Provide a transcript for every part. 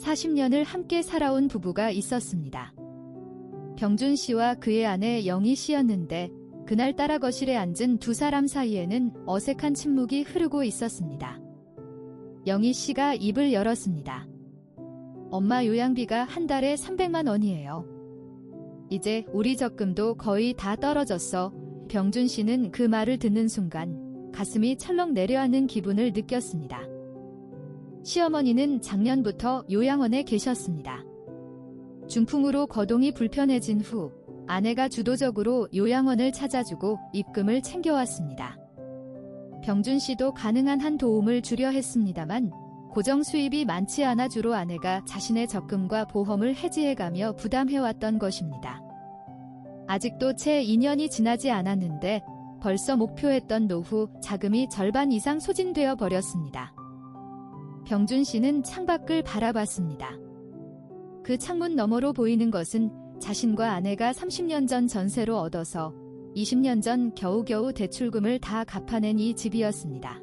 40년을 함께 살아온 부부가 있었습니다. 병준 씨와 그의 아내 영희 씨였는데 그날따라 거실에 앉은 두 사람 사이에는 어색한 침묵이 흐르고 있었습니다. 영희 씨가 입을 열었습니다. 엄마 요양비가 한 달에 300만 원이에요. 이제 우리 적금도 거의 다 떨어졌어. 병준 씨는 그 말을 듣는 순간 가슴이 철렁 내려앉는 기분을 느꼈습니다. 시어머니는 작년부터 요양원에 계셨습니다. 중풍으로 거동이 불편해진 후 아내가 주도적으로 요양원을 찾아주고 입금을 챙겨왔습니다. 병준 씨도 가능한 한 도움을 주려 했습니다만 고정 수입이 많지 않아 주로 아내가 자신의 적금과 보험을 해지해가며 부담해왔던 것입니다. 아직도 채 2년이 지나지 않았는데 벌써 목표했던 노후 자금이 절반 이상 소진되어 버렸습니다. 병준 씨는 창밖을 바라봤습니다. 그 창문 너머로 보이는 것은 자신과 아내가 30년 전 전세로 얻어서 20년 전 겨우겨우 대출금을 다 갚아낸 이 집이었습니다.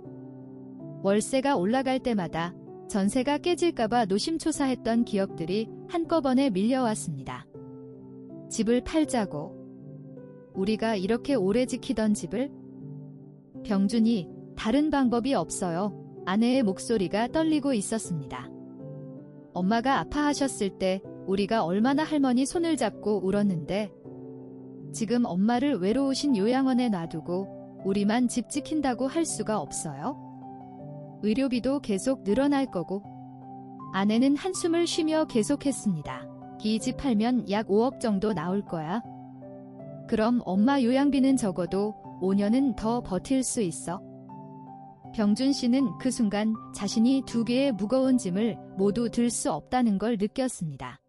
월세가 올라갈 때마다 전세가 깨질까봐 노심초사했던 기억들이 한꺼번에 밀려왔습니다. 집을 팔자고. 우리가 이렇게 오래 지키던 집을? 병준이 다른 방법이 없어요. 아내의 목소리가 떨리고 있었습니다. 엄마가 아파하셨을 때 우리가 얼마나 할머니 손을 잡고 울었는데 지금 엄마를 외로우신 요양원에 놔두고 우리만 집 지킨다고 할 수가 없어요? 의료비도 계속 늘어날 거고. 아내는 한숨을 쉬며 계속했습니다. 이 집 팔면 약 5억 정도 나올 거야. 그럼 엄마 요양비는 적어도 5년은 더 버틸 수 있어. 병준 씨는 그 순간 자신이 두 개의 무거운 짐을 모두 들 수 없다는 걸 느꼈습니다.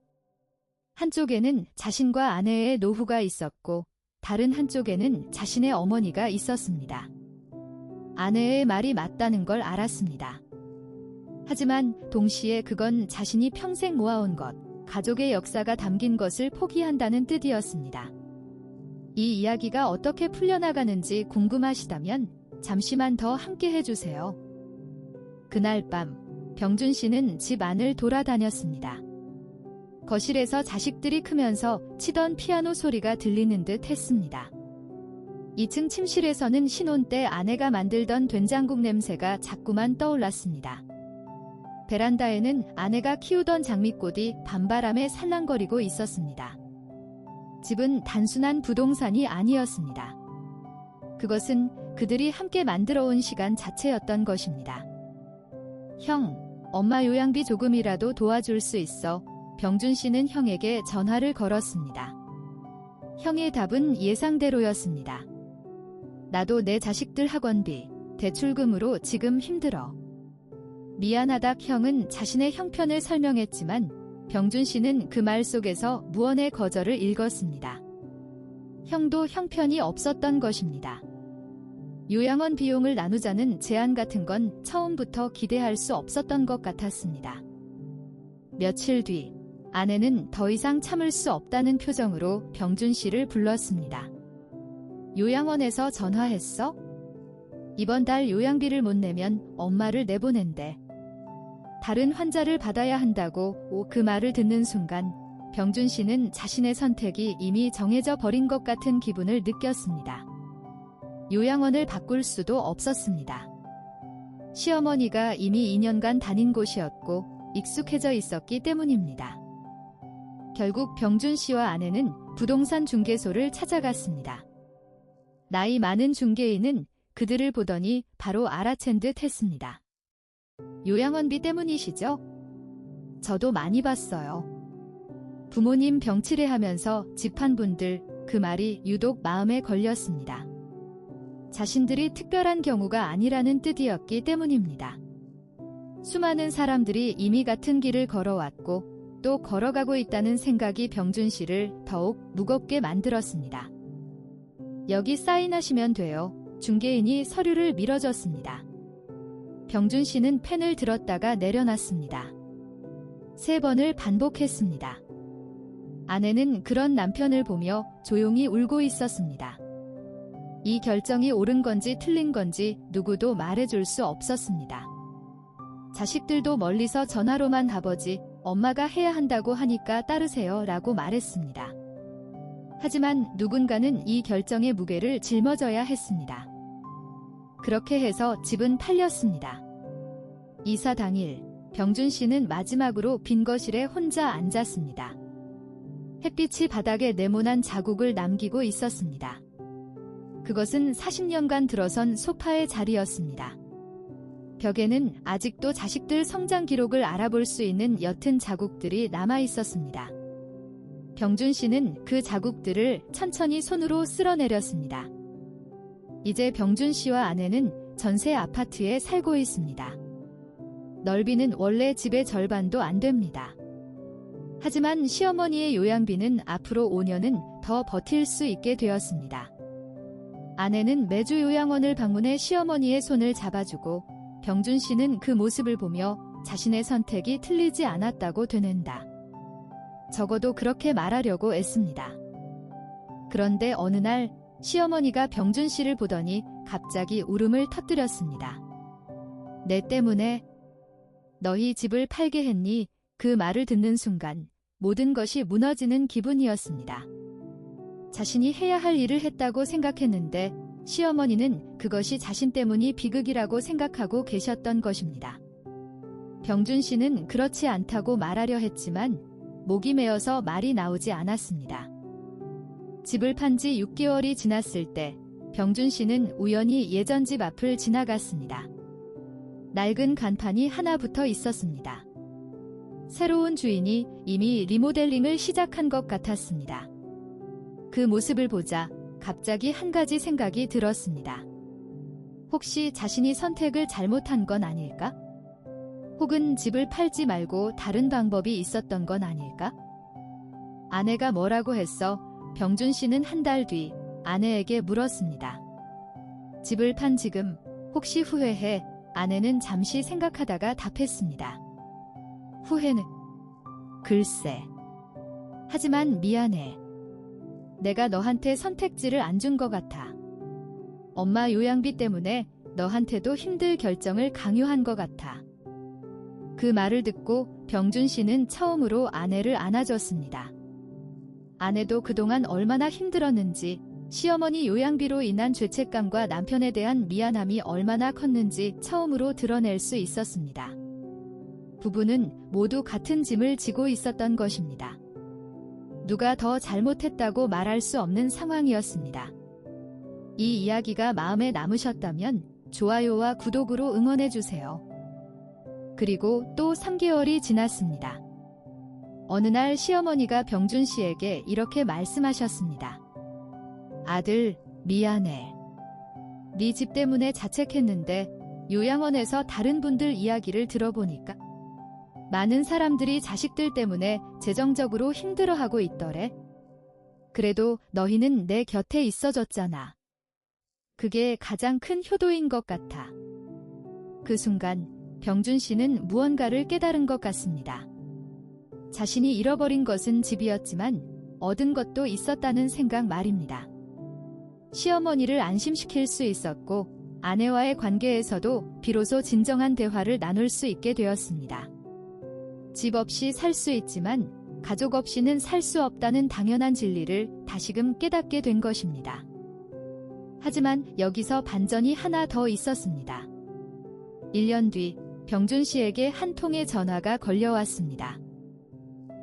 한쪽에는 자신과 아내의 노후가 있었고 다른 한쪽에는 자신의 어머니가 있었습니다. 아내의 말이 맞다는 걸 알았습니다. 하지만 동시에 그건 자신이 평생 모아온 것, 가족의 역사가 담긴 것을 포기한다는 뜻이었습니다. 이 이야기가 어떻게 풀려나가는지 궁금하시다면 잠시만 더 함께 해주세요. 그날 밤, 병준 씨는 집 안을 돌아다녔습니다. 거실에서 자식들이 크면서 치던 피아노 소리가 들리는 듯 했습니다. 2층 침실에서는 신혼 때 아내가 만들던 된장국 냄새가 자꾸만 떠올랐습니다. 베란다에는 아내가 키우던 장미꽃이 밤바람에 살랑거리고 있었습니다. 집은 단순한 부동산이 아니었습니다. 그것은 그들이 함께 만들어온 시간 자체였던 것입니다. 형, 엄마 요양비 조금이라도 도와줄 수 있어. 병준 씨는 형에게 전화를 걸었습니다. 형의 답은 예상대로였습니다. 나도 내 자식들 학원비, 대출금으로 지금 힘들어. 미안하다. 형은 자신의 형편을 설명했지만 병준 씨는 그 말 속에서 무언의 거절을 읽었습니다. 형도 형편이 없었던 것입니다. 요양원 비용을 나누자는 제안 같은 건 처음부터 기대할 수 없었던 것 같았습니다. 며칠 뒤, 아내는 더 이상 참을 수 없다는 표정으로 병준 씨를 불렀습니다. 요양원에서 전화했어? 이번 달 요양비를 못 내면 엄마를 내보낸대. 다른 환자를 받아야 한다고 그 말을 듣는 순간 병준 씨는 자신의 선택이 이미 정해져 버린 것 같은 기분을 느꼈습니다. 요양원을 바꿀 수도 없었습니다. 시어머니가 이미 2년간 다닌 곳이었고 익숙해져 있었기 때문입니다. 결국 병준 씨와 아내는 부동산 중개소를 찾아갔습니다. 나이 많은 중개인은 그들을 보더니 바로 알아챈 듯 했습니다. 요양원비 때문이시죠? 저도 많이 봤어요. 부모님 병치레하면서 집 한 분들, 그 말이 유독 마음에 걸렸습니다. 자신들이 특별한 경우가 아니라는 뜻이었기 때문입니다. 수많은 사람들이 이미 같은 길을 걸어왔고 또 걸어가고 있다는 생각이 병준 씨를 더욱 무겁게 만들었습니다. 여기 사인하시면 돼요. 중개인이 서류를 밀어줬습니다. 병준 씨는 펜을 들었다가 내려놨습니다. 3번을 반복했습니다. 아내는 그런 남편을 보며 조용히 울고 있었습니다. 이 결정이 옳은 건지 틀린 건지 누구도 말해줄 수 없었습니다. 자식들도 멀리서 전화로만 아버지, 엄마가 해야 한다고 하니까 따르세요 라고 말했습니다. 하지만 누군가는 이 결정의 무게를 짊어져야 했습니다. 그렇게 해서 집은 팔렸습니다. 이사 당일 병준 씨는 마지막으로 빈 거실에 혼자 앉았습니다. 햇빛이 바닥에 네모난 자국을 남기고 있었습니다. 그것은 40년간 들어선 소파의 자리였습니다. 벽에는 아직도 자식들 성장 기록을 알아볼 수 있는 옅은 자국들이 남아 있었습니다. 병준 씨는 그 자국들을 천천히 손으로 쓸어내렸습니다. 이제 병준 씨와 아내는 전세 아파트에 살고 있습니다. 넓이는 원래 집의 절반도 안 됩니다. 하지만 시어머니의 요양비는 앞으로 5년은 더 버틸 수 있게 되었습니다. 아내는 매주 요양원을 방문해 시어머니의 손을 잡아주고 병준 씨는 그 모습을 보며 자신의 선택이 틀리지 않았다고 되뇌는다. 적어도 그렇게 말하려고 애씁니다. 그런데 어느 날 시어머니가 병준 씨를 보더니 갑자기 울음을 터뜨렸습니다. 내 때문에 너희 집을 팔게 했니? 그 말을 듣는 순간 모든 것이 무너지는 기분이었습니다. 자신이 해야 할 일을 했다고 생각했는데 시어머니는 그것이 자신 때문이 비극이라고 생각하고 계셨던 것입니다. 병준 씨는 그렇지 않다고 말하려 했지만 목이 메어서 말이 나오지 않았습니다. 집을 판 지 6개월이 지났을 때 병준 씨는 우연히 예전 집 앞을 지나갔습니다. 낡은 간판이 하나 붙어 있었습니다. 새로운 주인이 이미 리모델링을 시작한 것 같았습니다. 그 모습을 보자 갑자기 한 가지 생각이 들었습니다. 혹시 자신이 선택을 잘못한 건 아닐까? 혹은 집을 팔지 말고 다른 방법이 있었던 건 아닐까? 아내가 뭐라고 했어? 병준 씨는 한 달 뒤 아내에게 물었습니다. 집을 판 지금 혹시 후회해? 아내는 잠시 생각하다가 답했습니다. 후회는? 글쎄. 하지만 미안해. 내가 너한테 선택지를 안 준 것 같아. 엄마 요양비 때문에 너한테도 힘들 결정을 강요한 것 같아. 그 말을 듣고 병준 씨는 처음으로 아내를 안아줬습니다. 아내도 그동안 얼마나 힘들었는지, 시어머니 요양비로 인한 죄책감과 남편에 대한 미안함이 얼마나 컸는지 처음으로 드러낼 수 있었습니다. 부부는 모두 같은 짐을 지고 있었던 것입니다. 누가 더 잘못했다고 말할 수 없는 상황이었습니다. 이 이야기가 마음에 남으셨다면 좋아요와 구독으로 응원해주세요. 그리고 또 3개월이 지났습니다. 어느 날 시어머니가 병준 씨에게 이렇게 말씀하셨습니다. 아들, 미안해. 네 집 때문에 자책했는데 요양원에서 다른 분들 이야기를 들어보니까 많은 사람들이 자식들 때문에 재정적으로 힘들어하고 있더래. 그래도 너희는 내 곁에 있어줬잖아. 그게 가장 큰 효도인 것 같아. 그 순간 병준 씨는 무언가를 깨달은 것 같습니다. 자신이 잃어버린 것은 집이었지만 얻은 것도 있었다는 생각 말입니다. 시어머니를 안심시킬 수 있었고 아내와의 관계에서도 비로소 진정한 대화를 나눌 수 있게 되었습니다. 집 없이 살 수 있지만 가족 없이는 살 수 없다는 당연한 진리를 다시금 깨닫게 된 것입니다. 하지만 여기서 반전이 하나 더 있었습니다. 1년 뒤 병준 씨에게 한 통의 전화가 걸려왔습니다.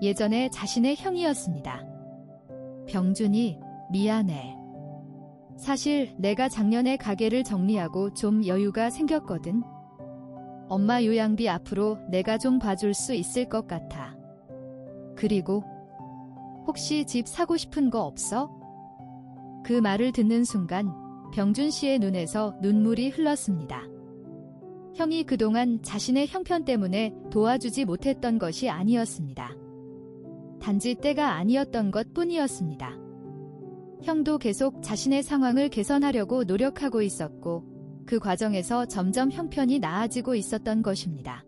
예전에 자신의 형이었습니다. 병준이, 미안해. 사실 내가 작년에 가게를 정리하고 좀 여유가 생겼거든. 엄마 요양비 앞으로 내가 좀 봐줄 수 있을 것 같아. 그리고 혹시 집 사고 싶은 거 없어? 그 말을 듣는 순간 병준 씨의 눈에서 눈물이 흘렀습니다. 형이 그동안 자신의 형편 때문에 도와주지 못했던 것이 아니었습니다. 단지 때가 아니었던 것 뿐이었습니다. 형도 계속 자신의 상황을 개선하려고 노력하고 있었고 그 과정에서 점점 형편이 나아지고 있었던 것입니다.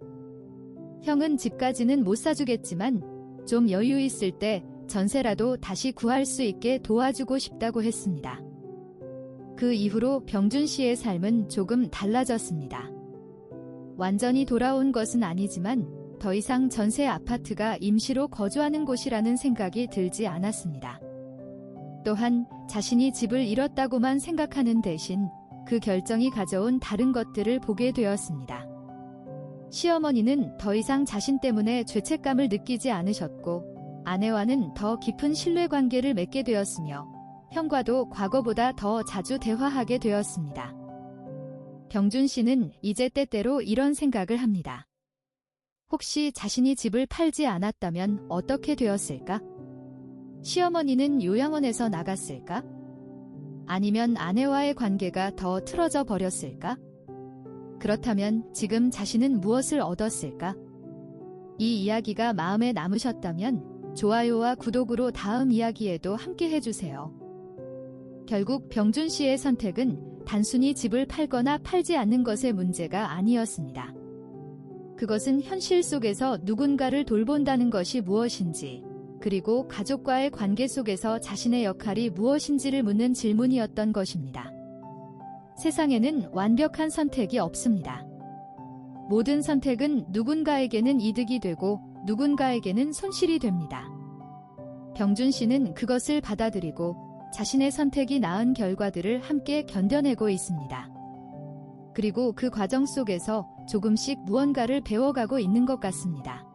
형은 집까지는 못 사주겠지만 좀 여유 있을 때 전세라도 다시 구할 수 있게 도와주고 싶다고 했습니다. 그 이후로 병준 씨의 삶은 조금 달라졌습니다. 완전히 돌아온 것은 아니지만 더 이상 전세 아파트가 임시로 거주하는 곳이라는 생각이 들지 않았습니다. 또한 자신이 집을 잃었다고만 생각하는 대신 그 결정이 가져온 다른 것들을 보게 되었습니다. 시어머니는 더 이상 자신 때문에 죄책감을 느끼지 않으셨고 아내와는 더 깊은 신뢰관계를 맺게 되었으며 형과도 과거보다 더 자주 대화하게 되었습니다. 병준 씨는 이제 때때로 이런 생각을 합니다. 혹시 자신이 집을 팔지 않았다면 어떻게 되었을까? 시어머니는 요양원에서 나갔을까? 아니면 아내와의 관계가 더 틀어져 버렸을까? 그렇다면 지금 자신은 무엇을 얻었을까? 이 이야기가 마음에 남으셨다면 좋아요와 구독으로 다음 이야기에도 함께 해주세요. 결국 병준 씨의 선택은 단순히 집을 팔거나 팔지 않는 것의 문제가 아니었습니다. 그것은 현실 속에서 누군가를 돌본다는 것이 무엇인지, 그리고 가족과의 관계 속에서 자신의 역할이 무엇인지를 묻는 질문이었던 것입니다. 세상에는 완벽한 선택이 없습니다. 모든 선택은 누군가에게는 이득이 되고 누군가에게는 손실이 됩니다. 병준 씨는 그것을 받아들이고 자신의 선택이 낳은 결과들을 함께 견뎌내고 있습니다. 그리고 그 과정 속에서 조금씩 무언가를 배워가고 있는 것 같습니다.